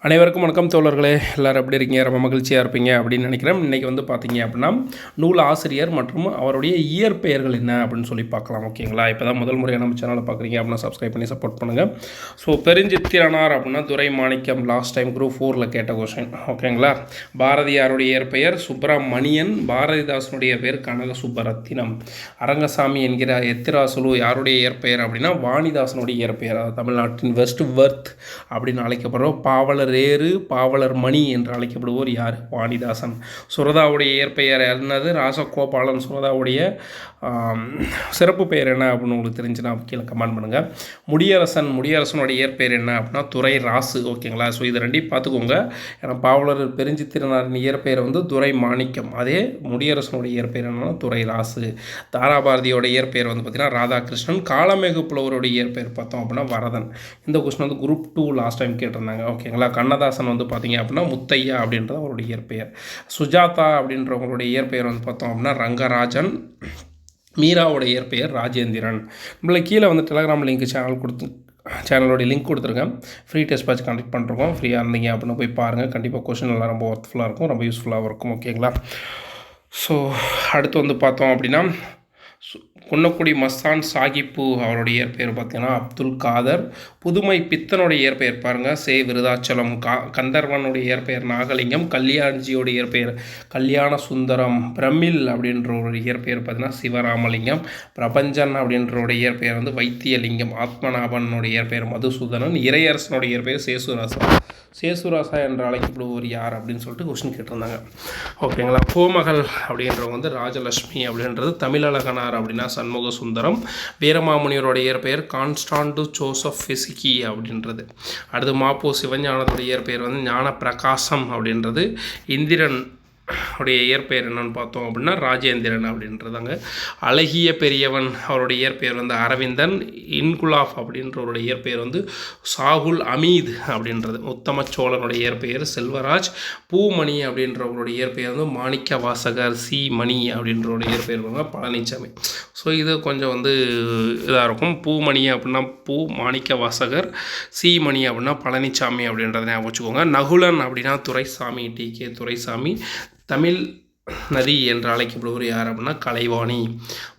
அனைவருக்கும் வணக்கம் தோழர்களே. எல்லோரும் எப்படி இருக்கீங்க? ரொம்ப மகிழ்ச்சியாக இருப்பீங்க அப்படின்னு நினைக்கிறேன். இன்றைக்கி வந்து பார்த்தீங்க அப்படின்னா நூல் ஆசிரியர் மற்றும் அவருடைய இயற்பெயர்கள் என்ன அப்படின்னு சொல்லி பார்க்கலாம். ஓகேங்களா? இப்போ தான் முதல் முறையாக நம்ம சேனலை பார்க்குறீங்க அப்படின்னா சப்ஸ்கிரைப் பண்ணி சப்போர்ட் பண்ணுங்கள். ஸோ பெருஞ்சித்திரனார் அப்படின்னா துரை மாணிக்கம். லாஸ்ட் டைம் குரூப் 4ல் கேட்ட கொஸ்டின். ஓகேங்களா? பாரதியாருடைய இயற்பெயர் சுப்பிரமணியன். பாரதிதாசனுடைய பேர் கனக சுப்பரத்தினம். அரங்கசாமி என்கிற எத்திராசுலு யாருடைய இயற்பெயர் அப்படின்னா வாணிதாசனுடைய இயற்பெயர். அதாவது தமிழ்நாட்டின் வெஸ்ட் வர்த் அப்படின்னு அழைக்கப்படுற பாவலர் ரேரு பாவலர் மணி என்று அழைக்கப்படுவோர் யார்? வாணிதாசன். சுரதாவுடைய இயற்பெயர் என்னது? ராசகோபாலன். சுரதாவுடைய சிறப்பு பெயர் என்ன அப்படின்னு உங்களுக்கு தெரிஞ்சுன்னா கீழே கமெண்ட் பண்ணுங்கள். முடியரசனுடைய இயற்பெயர் என்ன அப்படின்னா துரை ராசு. ஓகேங்களா? ஸோ இது ரெண்டையும் பார்த்துக்கோங்க. ஏன்னா பாவலர் பெருஞ்சித்திரனாரின் இயற்பெயர் வந்து துரை மாணிக்கம். அதே முடியரசனுடைய இயற்பெயர் என்னன்னா துரை ராசு. தாராபாரதியோட இயற்பெயர் வந்து பார்த்திங்கன்னா ராதாகிருஷ்ணன். காளமேக புலவருடைய இயற்பெயர் பார்த்தோம் அப்படின்னா வரதன். இந்த கொஸ்டின் வந்து குரூப் 2 லாஸ்ட் டைம் கேட்டிருந்தாங்க. ஓகேங்களா? கண்ணதாசன் வந்து பார்த்திங்க அப்படின்னா முத்தையா அப்படின்றது அவருடைய இயற்பெயர். சுஜாதா அப்படின்றவங்களுடைய இயற்பெயர் வந்து பார்த்தோம் அப்படின்னா ரங்கராஜன். மீராவோட இயற்பெயர் ராஜேந்திரன். நம்மளை கீழே வந்து டெலகிராம் லிங்க் சேனலோடைய லிங்க் கொடுத்துருக்கேன். ஃப்ரீ டெஸ்ட் பேட்ச் கண்டக்ட் பண்ணுறோம். ஃப்ரீயாக இருந்தீங்க அப்படின்னு போய் பாருங்கள். கண்டிப்பாக கொஸ்டின் எல்லாம் ரொம்ப ஒர்த்ஃபுல்லாக இருக்கும், ரொம்ப யூஸ்ஃபுல்லாகவும் இருக்கும். ஓகேங்களா? ஸோ அடுத்து வந்து பார்த்தோம் அப்படின்னா குன்னக்குடி மஸ்தான் சாகிப்பு அவருடைய இயற்பெயர் பார்த்தீங்கன்னா அப்துல் காதர். புதுமை பித்தனுடைய இயற்பெயர் பாருங்கள் சே விருதாச்சலம். கந்தர்வனுடைய இயற்பெயர் நாகலிங்கம். கல்யாண்ஜியோடைய இயற்பெயர் கல்யாண சுந்தரம். பிரமிழ் அப்படின்ற ஒரு இயற்பெயர் பார்த்தீங்கன்னா சிவராமலிங்கம். பிரபஞ்சன் அப்படின்றோட இயற்பெயர் வந்து வைத்தியலிங்கம். ஆத்மநாபனுடைய இயற்பெயர் மதுசூதனன். இறையரசனுடைய இயற்பெயர் சேசுராசா என்று அழைக்கப்படுவோர் யார் அப்படின்னு சொல்லிட்டு கொஸ்டின் கேட்டிருந்தாங்க. ஓகேங்களா? கோமகள் அப்படின்றவங்க வந்து ராஜலட்சுமி. அப்படின்றது தமிழழகனார் அப்படின்னா சண்முக சுந்தரம். வீரமாமுனிவரோட இயற்பெயர் கான்ஸ்டாண்டு ஜோசப் ஃபிசிக்கி அப்படின்றது. அடுத்து மாப்போ சிவஞானத்தோட இயற்பெயர் வந்து ஞான பிரகாசம் அப்படின்றது. இந்திரன் அவருடைய இயற்பெயர் என்னன்னு பார்த்தோம் அப்படின்னா ராஜேந்திரன் அப்படின்றதாங்க. அழகிய பெரியவன் அவருடைய இயற்பெயர் வந்து அரவிந்தன். இன்குலாஃப் அப்படின்றவருடைய இயற்பெயர் வந்து சாகுல் அமீத் அப்படின்றது. உத்தம சோழனுடைய இயற்பெயர் செல்வராஜ். பூமணி அப்படின்றவருடைய இயற்பெயர் வந்து மாணிக்க வாசகர். சி மணி அப்படின்றவருடைய இயற்பெயர் வந்து பழனிசாமி. ஸோ இது கொஞ்சம் வந்து இதாக இருக்கும். பூமணி அப்படின்னா பூ மாணிக்க வாசகர். சி மணி அப்படின்னா பழனிசாமி அப்படின்றத ஞாபகம் வச்சுக்கோங்க. நகுலன் அப்படின்னா துரைசாமி. டி.கே. துரைசாமி. தமிழ் நதி என்று அழைக்கப்படுவர் யார் அப்படின்னா கலைவாணி.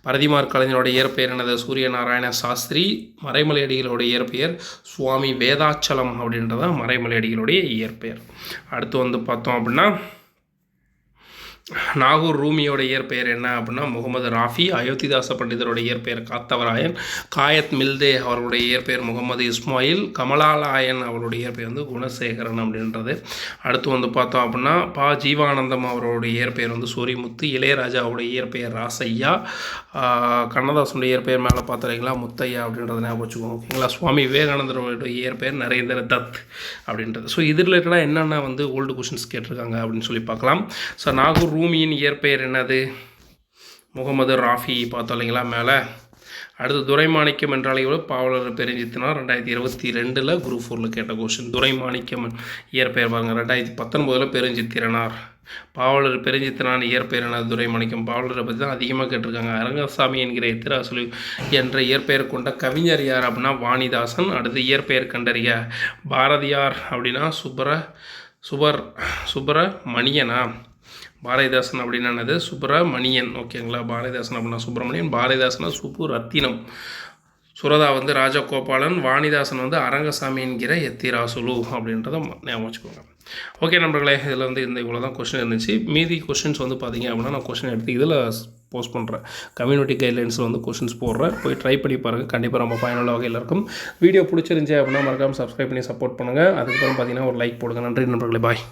பரதிமார் கலைஞருடைய இயற்பெயர் என்னது? சூரியநாராயண சாஸ்திரி. மறைமலையடிகளுடைய இயற்பெயர் சுவாமி வேதாச்சலம் அப்படின்றதான் மறைமலையடிகளுடைய இயற்பெயர். அடுத்து வந்து பார்த்தோம் அப்படின்னா நாகூர் ரூமியோட இயற்பெயர் என்ன அப்படின்னா முகமது ராஃபி. அயோத்திதாச பண்டிதருடைய இயற்பெயர் காத்தவராயன். காயத் மில்தே அவருடைய இயற்பெயர் முகமது இஸ்மாயில். கமலாலயன் அவருடைய இயற்பெயர் வந்து குணசேகரன் அப்படின்றது. அடுத்து வந்து பார்த்தோம் அப்படின்னா ஜீவானந்தம் அவருடைய இயற்பெயர் வந்து சூரியமுத்து. இளையராஜாவுடைய இயற்பெயர் ராசையா. கண்ணதாசனுடைய இயற்பெயர் மேலே பார்த்துறீங்களா முத்தையா அப்படின்றத ஞாபகம் வச்சுக்கோங்க. ஓகேங்களா? சுவாமி விவேகானந்தருடைய இயற்பெயர் நரேந்திர தத் அப்படின்றது. ஸோ இது ரிலேட்டடாக என்னென்ன வந்து ஓல்டு கொஷின்ஸ் கேட்டிருக்காங்க அப்படின்னு சொல்லி பார்க்கலாம். ஸோ நாகூர் ரூமியின் இயற்பெயர் என்னது? முகமது ராஃபி பார்த்தோம் இல்லைங்களா மேலே. அடுத்து துரைமாணிக்கம் என்றாலே பாவலர் பெருஞ்சித்திரனார் 2022 குரூப் 4ல் கேட்ட கொஸ்டின். துரைமாணிக்கம் இயற்பெயர் பாருங்கள் 2019 பெருஞ்சித்திரனார். பாவலர் பெருஞ்சித்திரனார் இயற்பெயர் என்னது? துரைமாணிக்கம். பாவலரை பற்றி தான் அதிகமாக கேட்டிருக்காங்க. அரங்கசாமி என்கிற எத்திராசுலு என்ற இயற்பெயர் கொண்ட கவிஞர் யார் அப்படின்னா வாணிதாசன். அடுத்து இயற்பெயர் கண்டறிய. பாரதியார் அப்படின்னா சுப்பிரமணியனா. பாரதிதாசன் அப்படின்னா என்னது? சுப்பிரமணியன். ஓகேங்களா? பாரதிதாசன் அப்படின்னா சுப்பிரமணியன். பாரதிதாசனா சுப்பு ரத்தினம். சுரதா வந்து ராஜகோபாலன். வாணிதாசன் வந்து அரங்கசாமி என்கிற எத்திராசுலு அப்படின்றத ஞாபகம் வச்சுக்கோங்க. ஓகே நண்பர்களே, இதில் வந்து இவ்வளோ தான் கொஸ்டின் இருந்துச்சு. மீதி கொஸ்டின்ஸ் வந்து பார்த்திங்க அப்படின்னா நான் கொஸ்டின் எடுத்து இதில் போஸ்ட் பண்ணுறேன். கம்யூனிட்டி கைட்லைன்ஸில் வந்து கொஸ்டின்ஸ் போடுறேன். போய் ட்ரை பண்ணி பாருங்கள். கண்டிப்பாக ரொம்ப பயனுள்ள வகையில் இருக்கும். வீடியோ பிடிச்சிருந்துச்சி அப்படின்னா மறக்காமல் சப்ஸ்கிரைப் பண்ணி சப்போர்ட் பண்ணுங்கள். அதுக்கப்புறம் பார்த்திங்கன்னா ஒரு லைக் போடுங்க. நன்றி நண்பர்களே. பாய்.